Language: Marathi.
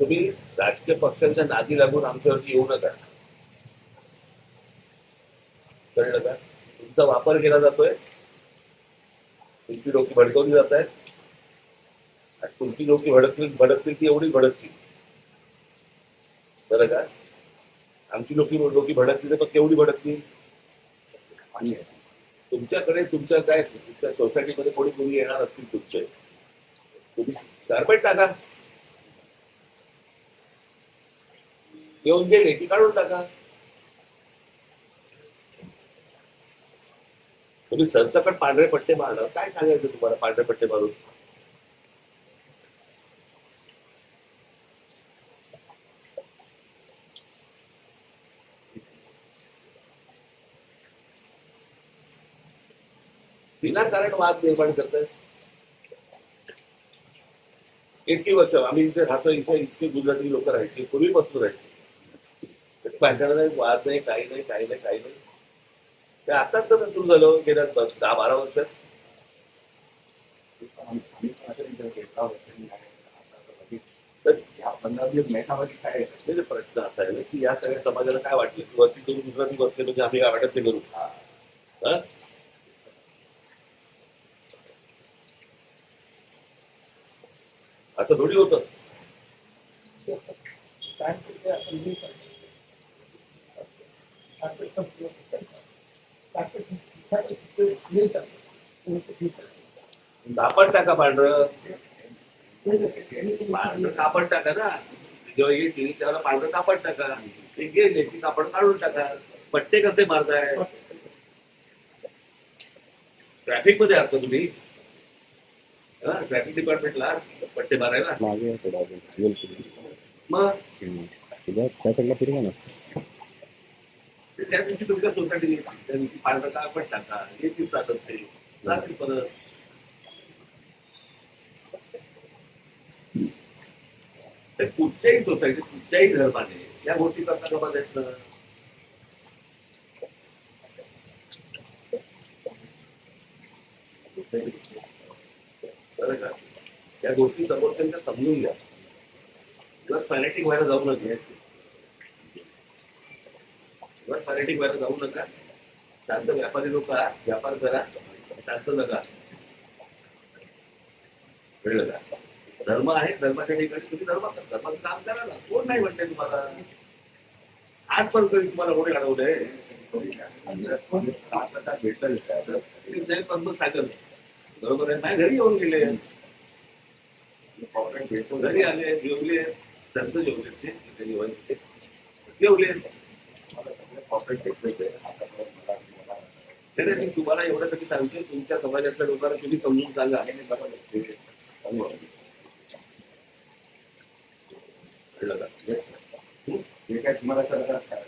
तुम्ही राजकीय पक्षांच्या नादी लागून आमच्यावरती येऊ नका. कळलं का? तुमचा वापर केला जातोय, तुमची डोकी भडकवली जात आहेत. आणि तुमची डोकी भडकतील भडकतील ती एवढी भडकतील, बरं का? आमची डोकी भडकली तर केवढी भडकली. आणि तुमच्याकडे तुमच्या काय तुमच्या सोसायटीमध्ये कोणी कोणी येणार असतील तुमचे, तुम्ही कार्पेट टाका, येऊन गेले की काढून टाका. तुम्ही सरसकट पांढरे पट्टे मारणार, काय सांगायचं तुम्हाला पांढरे पट्टे मारून. विनाकारण वाद निर्माण करतात. इतकी वर्ष आम्ही इथे राहतो, इथे इतकी गुजराती लोक राहायची, पूर्वीपासून राहायची. भांडण नाही, वाद नाही, काही नाही, काही नाही, काही नाही. ते आताच तर सुरू झालं गेल्या 10-12 वर्षात. तर या 15-20 महिन्यामध्ये काय आहे प्रश्न असा आहे ना की या सगळ्या समाजाला काय वाटलं की वरती दोन गुजराती बसले म्हणजे आम्ही काय वाटत ते करू. हा? असं थोडी होतं. कापड टाका पांढरं, पांढरं कापड टाका ना. जेव्हा येतील त्यावेळेला पांढरं कापड टाका, ते गेले की कापड काढून टाका. पट्टे कसे मारताय? ट्रॅफिक मध्ये आहात का तुम्ही? ट्रॅफिक डिपार्टमेंटला पट्टे मारायला मग त्या दिवशी तुमच्या सोसायटी त्या दिवशी पांढरं कापड टाका, येतील चालत ते जातील परत. तर कुठच्याही सोसायटीत कुठच्याही धर्माने या गोष्टी करता का बघायचं. त्या गोष्टी समोरच्यांच्या समजून घ्या. प्लस फॅनेटिक व्हायला जाऊ नका. प्लस फॅनेटिक व्हायला जाऊ नका. शांत व्यापारी लोक व्यापार करा, शांत नका. कळलं का? धर्म आहे, धर्माच्या ठिकाणी तुम्ही धर्माचं काम करा ना. कोण नाही म्हणते तुम्हाला. आजपर्यंत तुम्हाला कोणी अडवलंय? भेटलं सायकल बरोबर आहे. नाही घरी येऊन गेले, घरी आले, जेवले, त्यांचं जेवले ते जेवले. तुम्हाला एवढ्यासाठी सांगतो, तुमच्या समाजातल्या लोकांना तुम्ही समजून सांगा. कळलं का? हे काय तुम्हाला